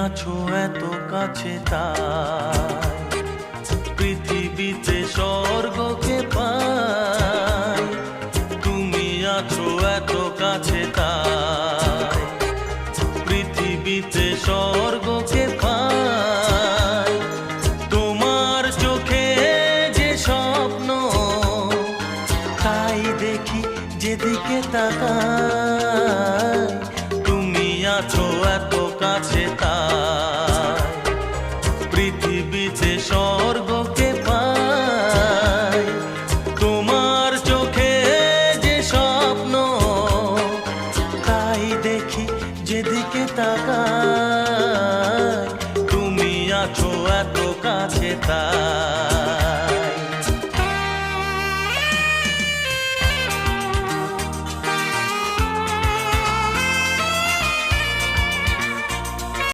আছো এত কাছে তাই পৃথিবীতে স্বর্গকে পাই। তুমি আছো এত কাছে তাই পৃথিবীতে স্বর্গকে পাই। তোমার চোখে যে স্বপ্ন তাই দেখি যেদিকে তাকাই। তুমি আছো এত কাছে তাই পৃথিবীতে স্বর্গকে পাই। তোমার চোখে যে স্বপ্ন তাই দেখি যেদিকে তাকাই। তুমি আছো এত কাছে তাই।